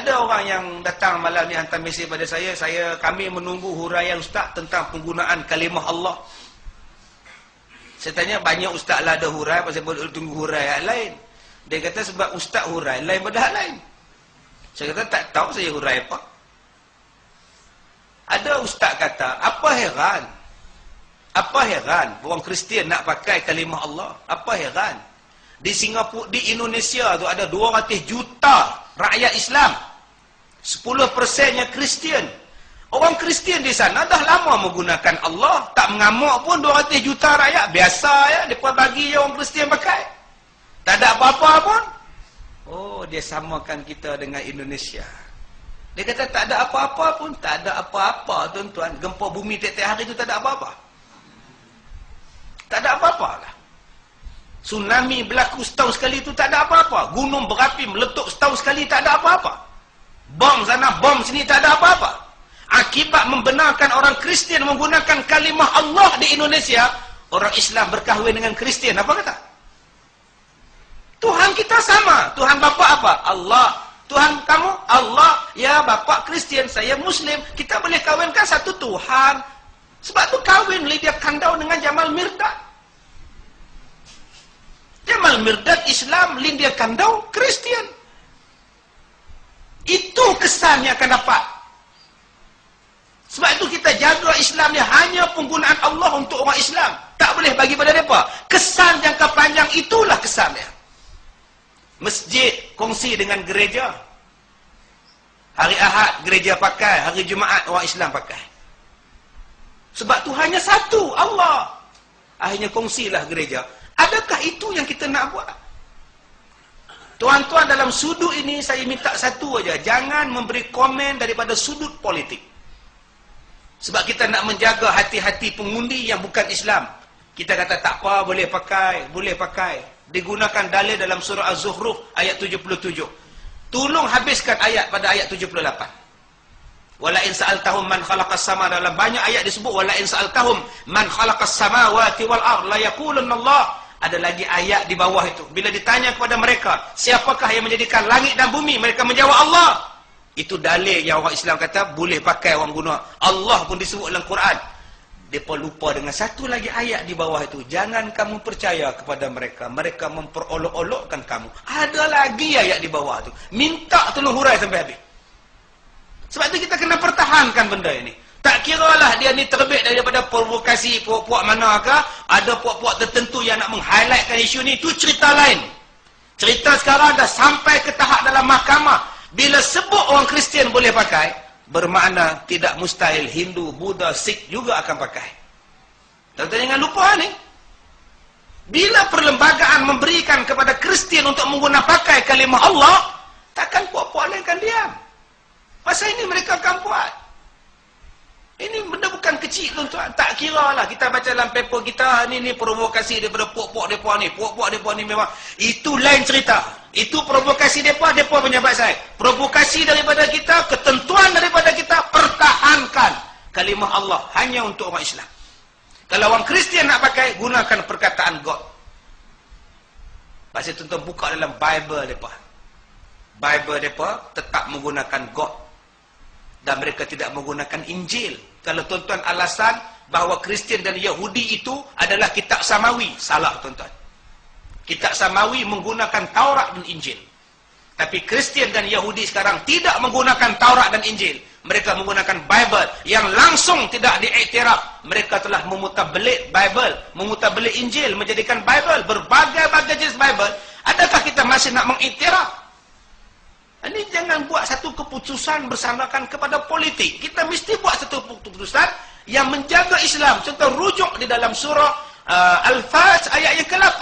Ada orang yang datang malam ni hantar mesej pada saya, kami menunggu huraian ustaz tentang penggunaan kalimah Allah. Saya tanya, banyak ustaz lah ada hurai, pasal boleh tunggu hurai hal lain. Dia kata sebab ustaz hurai lain pada hal lain. Saya kata tak tahu saya hurai apa. Ada ustaz kata, apa heran orang Kristian nak pakai kalimah Allah? Apa heran? Di Singapura, di Indonesia tu ada 200 juta rakyat Islam. 10%-nya Kristian. Orang Kristian di sana dah lama menggunakan Allah. Tak mengamuk pun 200 juta rakyat. Biasa ya, mereka bagi je orang Kristian pakai. Tak ada apa-apa pun. Oh, dia samakan kita dengan Indonesia. Dia kata tak ada apa-apa pun. Tak ada apa-apa, tuan-tuan. Gempa bumi tiap-tiap hari tu tak ada apa-apa. Tak ada apa-apa lah. Tsunami berlaku setahun sekali tu tak ada apa-apa. Gunung berapi meletup setahun sekali tak ada apa-apa. Bom sana, bom sini tak ada apa-apa. Akibat membenarkan orang Kristian menggunakan kalimah Allah di Indonesia, orang Islam berkahwin dengan Kristian. Apa kata? Tuhan kita sama. Tuhan bapa apa? Allah. Tuhan kamu? Allah. Ya, bapa Kristian, saya Muslim. Kita boleh kahwinkan satu Tuhan. Sebab tu kahwin Lydia Kandau dengan Jamal Mirdad. Jamal Mirdad Islam, Lydia Kandau Kristian. Itu kesan yang akan dapat. Sebab itu kita jaga Islam ni hanya penggunaan Allah untuk orang Islam. Tak boleh bagi pada mereka. Kesan jangka panjang itulah kesan dia. Masjid kongsi dengan gereja. Hari Ahad gereja pakai, hari Jumaat orang Islam pakai. Sebab tu hanya satu, Allah. Akhirnya kongsilah gereja. Adakah itu yang kita nak buat? Tuan-tuan, dalam sudut ini saya minta satu aja, jangan memberi komen daripada sudut politik. Sebab kita nak menjaga hati-hati pengundi yang bukan Islam. Kita kata tak apa, boleh pakai. Digunakan dalil dalam surah Az-Zukhruf ayat 77. Tolong habiskan ayat pada ayat 78. Wala in sa'altahum man khalaqas sama, dalam banyak ayat disebut wala in sa'altahum man khalaqas samawati wal ard la yaqulunna Allah. Ada lagi ayat di bawah itu. Bila ditanya kepada mereka, siapakah yang menjadikan langit dan bumi? Mereka menjawab Allah. Itu dalil yang orang Islam kata boleh pakai orang guna. Allah pun disebut dalam Quran. Mereka lupa dengan satu lagi ayat di bawah itu. Jangan kamu percaya kepada mereka. Mereka memperolok-olokkan kamu. Ada lagi ayat di bawah itu. Minta tolong hurai sampai habis. Sebab itu kita kena pertahankan benda ini. Tak kiralah dia ni terbit daripada provokasi puak-puak manakah, ada puak-puak tertentu yang nak meng-highlightkan isu ni, itu cerita lain. Cerita sekarang dah sampai ke tahap dalam mahkamah. Bila sebut orang Kristian boleh pakai, bermakna tidak mustahil Hindu, Buddha, Sikh juga akan pakai. Tuan-tuan jangan lupa ni. Bila perlembagaan memberikan kepada Kristian untuk menggunakan pakai kalimah Allah, takkan puak-puak lain akan diam. Masa ini mereka akan buat. Ini benda bukan kecil, tuan-tuan. Tak kira lah. Kita baca dalam paper kita, ni provokasi daripada puak-puak mereka ni. Puak-puak mereka ni memang. Itu lain cerita. Itu provokasi mereka punya backside. Provokasi daripada kita, ketentuan daripada kita, pertahankan kalimah Allah. Hanya untuk orang Islam. Kalau orang Kristian nak pakai, gunakan perkataan God. Pasal tuan-tuan buka dalam Bible mereka. Bible mereka tetap menggunakan God. Dan mereka tidak menggunakan Injil. Kalau tuan-tuan alasan bahawa Kristian dan Yahudi itu adalah kitab Samawi, salah tuan-tuan. Kitab Samawi menggunakan Taurat dan Injil. Tapi Kristian dan Yahudi sekarang tidak menggunakan Taurat dan Injil. Mereka menggunakan Bible yang langsung tidak diiktiraf. Mereka telah memutarbelit Bible, memutarbelit Injil, menjadikan Bible berbagai-bagai jenis Bible. Adakah kita masih nak mengiktiraf? Ini jangan buat satu keputusan bersamakan kepada politik. Kita mesti buat satu keputusan yang menjaga Islam. Contoh rujuk di dalam surah Al-Fajr ayat yang ke-8.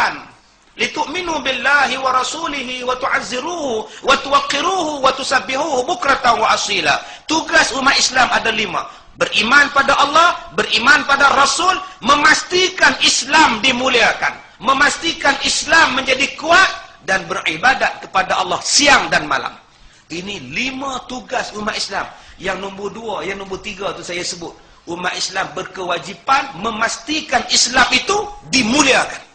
Litu'minu billahi wa rasulihi wa tu'azziruhu wa tuwaqqiruhu wa tusabbihuhu bukratan wa asila. Tugas umat Islam ada 5. Beriman pada Allah, beriman pada Rasul, memastikan Islam dimuliakan, memastikan Islam menjadi kuat, dan beribadat kepada Allah siang dan malam. Ini 5 tugas umat Islam. Yang nombor 2, yang nombor 3 tu saya sebut. Umat Islam berkewajipan memastikan Islam itu dimuliakan.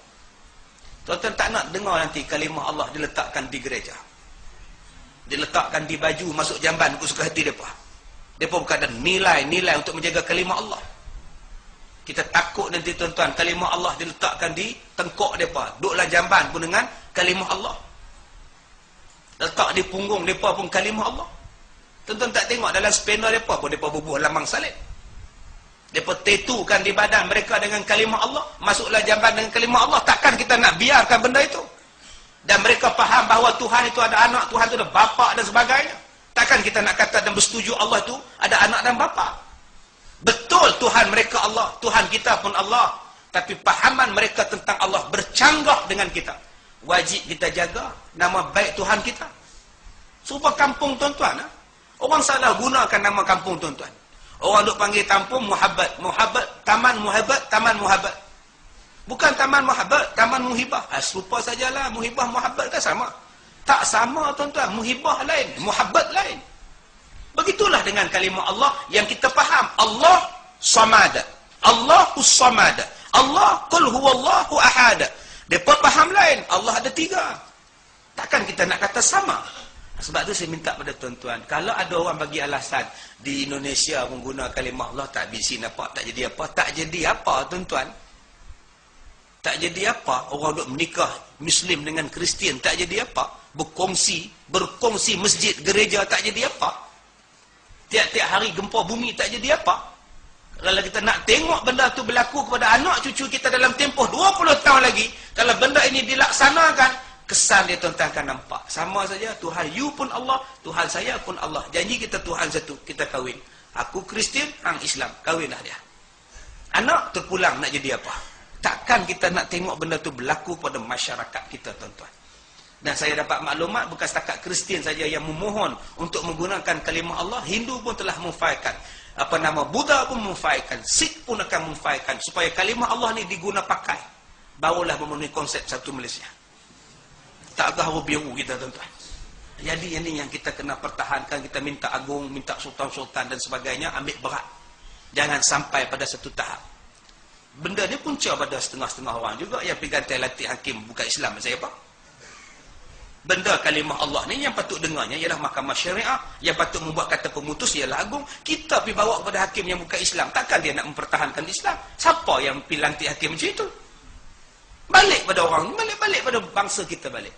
Tuan-tuan tak nak dengar nanti kalimah Allah diletakkan di gereja. Diletakkan di baju, masuk jamban, ikut suka hati mereka. Mereka bukan ada nilai-nilai untuk menjaga kalimah Allah. Kita takut nanti tuan-tuan, kalimah Allah diletakkan di tengkok mereka. Duduklah jamban pun dengan kalimah Allah. Letak di punggung mereka pun kalimah Allah. Tuan-tuan tak tengok dalam spena mereka pun mereka bubuh lambang salib. Mereka tetukan di badan mereka dengan kalimah Allah. Masuklah jamban dengan kalimah Allah. Takkan kita nak biarkan benda itu. Dan mereka faham bahawa Tuhan itu ada anak, Tuhan itu ada bapa dan sebagainya. Takkan kita nak kata dan bersetuju Allah itu ada anak dan bapa. Betul Tuhan mereka Allah, Tuhan kita pun Allah. Tapi pahaman mereka tentang Allah bercanggah dengan kita. Wajib kita jaga nama baik Tuhan kita. Serupa kampung tuan-tuan. Orang salah gunakan nama kampung tuan-tuan. Orang duk panggil kampung Muhabbat. Muhabbat, Taman Muhabbat, Taman Muhabbat. Bukan Taman Muhabbat, Taman Muhibah. Serupa sajalah, Muhibah, Muhabbat kan sama. Tak sama tuan-tuan, Muhibah lain, Muhabbat lain. Begitulah dengan kalimah Allah yang kita faham. Allah Samad. Allahus Samad. Allah Qul huwallahu ahad. Depa faham lain. Allah ada 3. Takkan kita nak kata sama. Sebab tu saya minta pada tuan-tuan, kalau ada orang bagi alasan di Indonesia menggunakan kalimah Allah tak bisi apa, tak jadi apa, tak jadi apa tuan-tuan. Tak jadi apa, orang duk menikah Muslim dengan Kristian tak jadi apa, berkongsi masjid, gereja tak jadi apa. Tiap-tiap hari gempa bumi tak jadi apa. Kalau kita nak tengok benda tu berlaku kepada anak cucu kita dalam tempoh 20 tahun lagi, kalau benda ini dilaksanakan, kesan dia tuan-tuan akan nampak. Sama saja, Tuhan you pun Allah, Tuhan saya pun Allah. Janji kita Tuhan satu, kita kahwin. Aku Kristian, hang Islam, kahwinlah dia. Anak terpulang nak jadi apa? Takkan kita nak tengok benda tu berlaku pada masyarakat kita tuan-tuan. Dan saya dapat maklumat bukan setakat Kristian saja yang memohon untuk menggunakan kalimah Allah, Hindu pun telah memfaidkan. Buddha pun memfaidkan, Sikh pun akan memfaidkan supaya kalimah Allah ni diguna pakai. Barulah memenuhi konsep satu Malaysia. Tak tahu biru kita tuan-tuan. Jadi ini yang kita kena pertahankan, kita minta agung, minta sultan-sultan dan sebagainya, ambil berat. Jangan sampai pada satu tahap. Benda ni punca pada setengah-setengah orang juga yang pergi gantai latih hakim bukan Islam. Saya apa? Benda kalimah Allah ni yang patut dengarnya ialah mahkamah syariah, yang patut membuat kata pemutus ialah agung. Kita pergi bawa kepada hakim yang bukan Islam. Takkan dia nak mempertahankan Islam? Siapa yang pergi lantik hakim macam itu? Balik pada orang ni, balik pada bangsa kita balik.